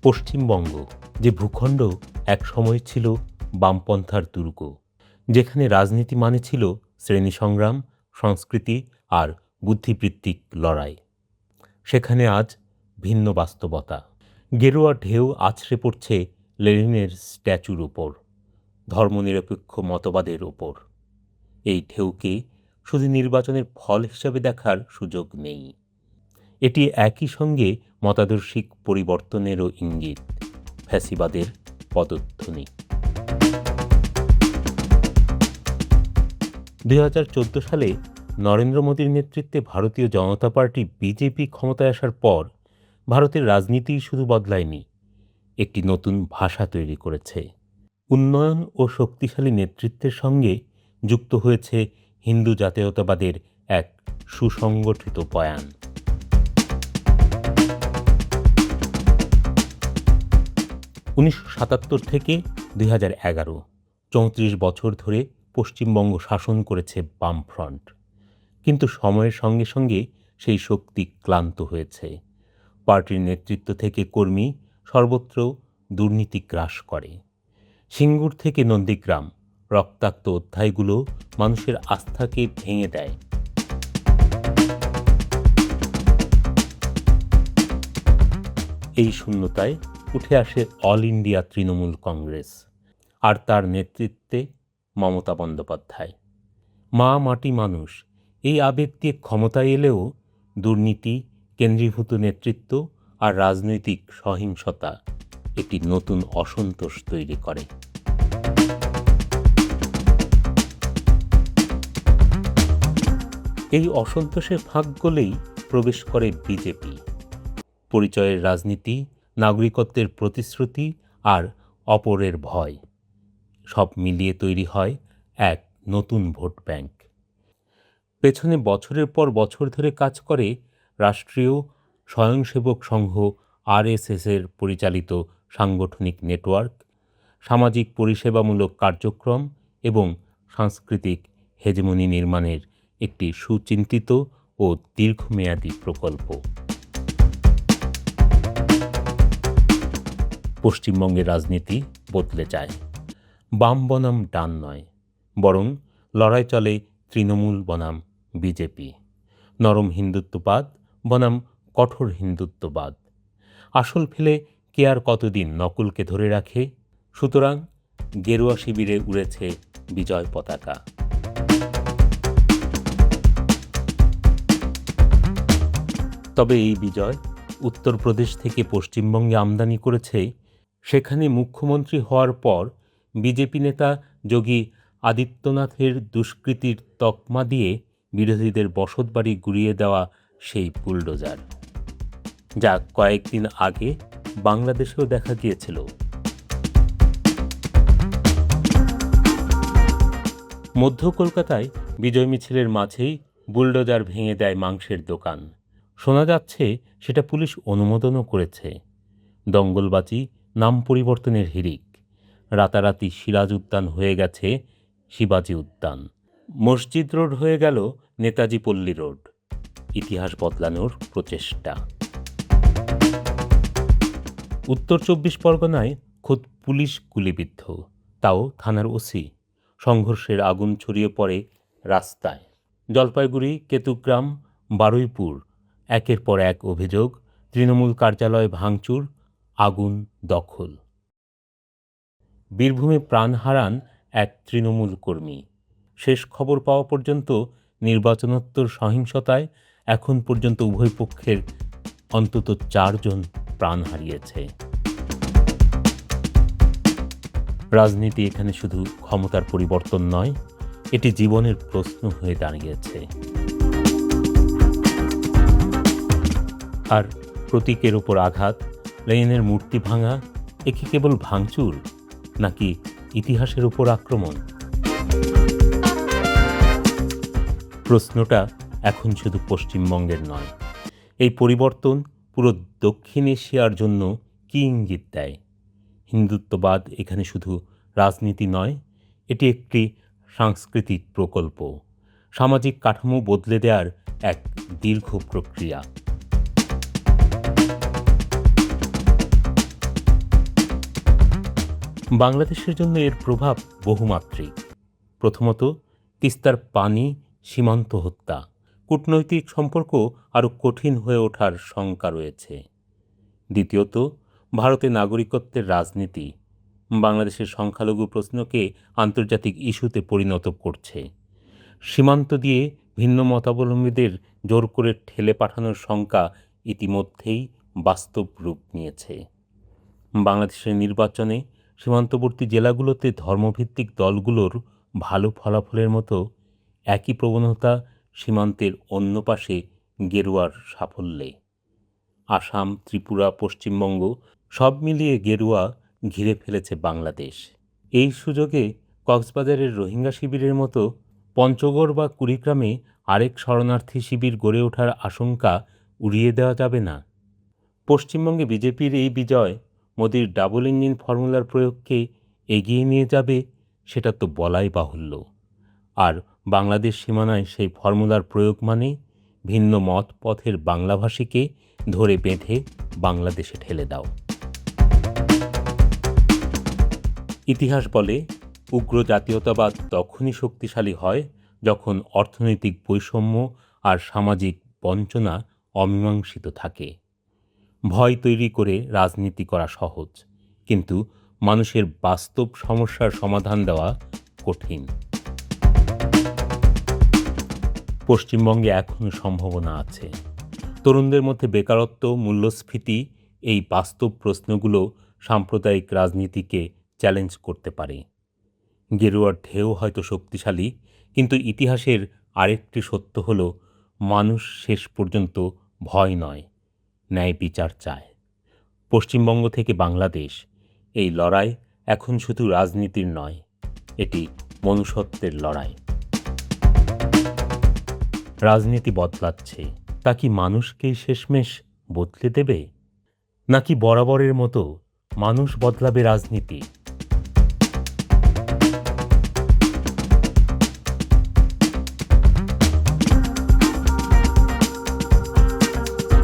পশ্চিমবঙ্গ যে ভূখণ্ড এক সময় ছিল বামপন্থার দুর্গ, যেখানে রাজনীতি মানে ছিল শ্রেণী সংগ্রাম, সংস্কৃতি আর বুদ্ধিবৃত্তিক লড়াই, সেখানে আজ ভিন্ন বাস্তবতা। গেরুয়া ঢেউ আছড়ে পড়ছে লেনিনের স্ট্যাচুর ওপর, ধর্মনিরপেক্ষ মতবাদের ওপর। এই ঢেউকে শুধু নির্বাচনের ফল হিসাবে দেখার সুযোগ নেই, এটি একই সঙ্গে মতাদর্শিক পরিবর্তনেরও ইঙ্গিত, ফ্যাসিবাদের পদধ্বনি। 2014 সালে নরেন্দ্র মোদীর নেতৃত্বে ভারতীয় জনতা পার্টি বিজেপি ক্ষমতায় আসার পর ভারতের রাজনীতি শুধু বদলায়নি, একটি নতুন ভাষা তৈরি করেছে। উন্নয়ন ও শক্তিশালী নেতৃত্বের সঙ্গে যুক্ত হয়েছে হিন্দু জাতীয়তাবাদের এক সুসংগঠিত বয়ান। 1977 থেকে 2011, 34 বছর ধরে পশ্চিমবঙ্গ শাসন করেছে বামফ্রন্ট, কিন্তু সময়ের সঙ্গে সঙ্গে সেই শক্তি ক্লান্ত হয়েছে। পার্টির নেতৃত্ব থেকে কর্মী সর্বত্র দুর্নীতি গ্রাস করে। সিঙ্গুর থেকে নন্দীগ্রাম, রক্তাক্ত অধ্যায়গুলো মানুষের আস্থাকে ভেঙে দেয়। এই শূন্যতায় উঠে আসে অল ইন্ডিয়া তৃণমূল কংগ্রেস আর তার নেতৃত্বে মমতা বন্দ্যোপাধ্যায়। মা মাটি মানুষ এই আবেগ দিয়ে ক্ষমতায় এলেও দুর্নীতি, কেন্দ্রীভূত নেতৃত্ব আর রাজনৈতিক সহিংসতা একটি নতুন অসন্তোষ তৈরি করে। এই অসন্তোষের ফাঁক গলেই প্রবেশ করে বিজেপি। পরিচয়ের রাজনীতি, নাগরিকত্বের প্রতিশ্রুতি আর অপরের ভয়, সব মিলিয়ে তৈরি হয় এক নতুন ভোট ব্যাংক। পেছনে বছরের পর বছর ধরে কাজ করে রাষ্ট্রীয় স্বয়ংসেবক সংঘ RSS-এর পরিচালিত সাংগঠনিক নেটওয়ার্ক, সামাজিক পরিষেবামূলক কার্যক্রম এবং সাংস্কৃতিক হেজেমনি নির্মাণের একটি সুচিন্তিত ও দীর্ঘমেয়াদী প্রকল্প। পশ্চিমবঙ্গের রাজনীতি বদলে যায়। বাম বনাম ডান নয়, বরং লড়াই চলে তৃণমূল বনাম বিজেপি, নরম হিন্দুত্ববাদ বনাম কঠোর হিন্দুত্ববাদ। আসল ফেলে কে আর কতদিন নকলকে ধরে রাখে? সুতরাং গেরুয়া শিবিরে উড়েছে বিজয় পতাকা। তবে এই বিজয় উত্তরপ্রদেশ থেকে পশ্চিমবঙ্গে আমদানি করেছে, সেখানে মুখ্যমন্ত্রী হওয়ার পর বিজেপি নেতা যোগী আদিত্যনাথের দুষ্কৃতির তকমা দিয়ে বিরোধীদের বসতবাড়ি গুঁড়িয়ে দেওয়া সেই বুলডোজার, যা কয়েকদিন আগে বাংলাদেশেও দেখা গিয়েছিল। মধ্য কলকাতায় বিজয় মিছিলের মাঝেই বুলডোজার ভেঙে দেয় মাংসের দোকান। শোনা যাচ্ছে সেটা পুলিশ অনুমোদনও করেছে। দঙ্গলবাজি নাম পরিবর্তনের হিড়িক, রাতারাতি সিরাজ উদ্যান হয়ে গেছে শিবাজি উদ্যান, মসজিদ রোড হয়ে গেল নেতাজি পল্লী রোড। ইতিহাস বদলানোর প্রচেষ্টা। উত্তর 24 পরগনায় খোদ পুলিশ গুলিবিদ্ধ, তাও থানার ওসি। সংঘর্ষের আগুন ছড়িয়ে পড়ে রাস্তায়। জলপাইগুড়ি, কেতুগ্রাম, বারুইপুর, একের পর এক অভিযোগ, তৃণমূল কার্যালয় ভাঙচুর, আগুন দখল। বীরভূমে প্রাণ হারান এক তৃণমূল কর্মী। শেষ খবর পাওয়া পর্যন্ত নির্বাচনোত্তর সহিংসতায় এখন পর্যন্ত উভয় পক্ষের অন্তত 4 জন প্রাণ হারিয়েছে। রাজনীতি এখানে শুধু ক্ষমতার পরিবর্তন নয়, এটি জীবনের প্রশ্ন হয়ে দাঁড়িয়েছে। আর প্রতীকের ওপর আঘাত, লেনিনের মূর্তি ভাঙা, এ কি কেবল ভাঙচুর নাকি ইতিহাসের উপর আক্রমণ? প্রশ্নটা এখন শুধু পশ্চিমবঙ্গের নয়, এই পরিবর্তন পুরো দক্ষিণ এশিয়ার জন্য কী ইঙ্গিত দেয়? হিন্দুত্ববাদ এখানে শুধু রাজনীতি নয়, এটি একটি সাংস্কৃতিক প্রকল্প, সামাজিক কাঠামো বদলে দেওয়ার এক দীর্ঘ প্রক্রিয়া। বাংলাদেশের জন্য এর প্রভাব বহুমাত্রিক। প্রথমত, তিস্তার পানি, সীমান্ত হত্যা, কূটনৈতিক সম্পর্ক আরও কঠিন হয়ে ওঠার শঙ্কা রয়েছে। দ্বিতীয়ত, ভারতে নাগরিকত্বের রাজনীতি বাংলাদেশের সংখ্যালঘু প্রশ্নকে আন্তর্জাতিক ইস্যুতে পরিণত করছে। সীমান্ত দিয়ে ভিন্ন মতাবলম্বীদের জোর করে ঠেলে পাঠানোর শঙ্কা ইতিমধ্যেই বাস্তব রূপ নিয়েছে। বাংলাদেশের নির্বাচনে সীমান্তবর্তী জেলাগুলোতে ধর্মভিত্তিক দলগুলোর ভালো ফলাফলের মতো একই প্রবণতা সীমান্তের অন্য পাশে গেরুয়ার সাফল্যে। আসাম, ত্রিপুরা, পশ্চিমবঙ্গ সব মিলিয়ে গেরুয়া ঘিরে ফেলেছে বাংলাদেশ। এই সুযোগে কক্সবাজারের রোহিঙ্গা শিবিরের মতো পঞ্চগড় বা কুড়িগ্রামে আরেক শরণার্থী শিবির গড়ে ওঠার আশঙ্কা উড়িয়ে দেওয়া যাবে না। পশ্চিমবঙ্গে বিজেপির এই বিজয় মোদির ডাবল ইঞ্জিন ফর্মুলার প্রয়োগকে এগিয়ে নিয়ে যাবে সেটা তো বলাই বাহুল্য। আর বাংলাদেশ সীমানায় সেই ফর্মুলার প্রয়োগ মানে ভিন্ন মত পথের বাংলাভাষীকে ধরে বেঁধে বাংলাদেশে ঠেলে দাও। ইতিহাস বলে, উগ্র জাতীয়তাবাদ তখনই শক্তিশালী হয় যখন অর্থনৈতিক বৈষম্য আর সামাজিক বঞ্চনা অমীমাংসিত থাকে। ভয় তৈরি করে রাজনীতি করা সহজ, কিন্তু মানুষের বাস্তব সমস্যার সমাধান দেওয়া কঠিন। পশ্চিমবঙ্গে এখনও সম্ভাবনা আছে। তরুণদের মধ্যে বেকারত্ব, মূল্যস্ফীতি, এই বাস্তব প্রশ্নগুলো সাম্প্রদায়িক রাজনীতিকে চ্যালেঞ্জ করতে পারে। গেরুয়ার ঢেউ হয়তো শক্তিশালী, কিন্তু ইতিহাসের আরেকটি সত্য হলো, মানুষ শেষ পর্যন্ত ভয় নয়, ন্যায় বিচার চায়। পশ্চিমবঙ্গ থেকে বাংলাদেশ, এই লড়াই এখন শুধু রাজনীতির নয়, এটি মনুষ্যত্বের লড়াই। রাজনীতি বদলাচ্ছে, তা কি মানুষকেই শেষমেশ বদলে দেবে? নাকি বরাবরের মতো মানুষ বদলাবে রাজনীতি?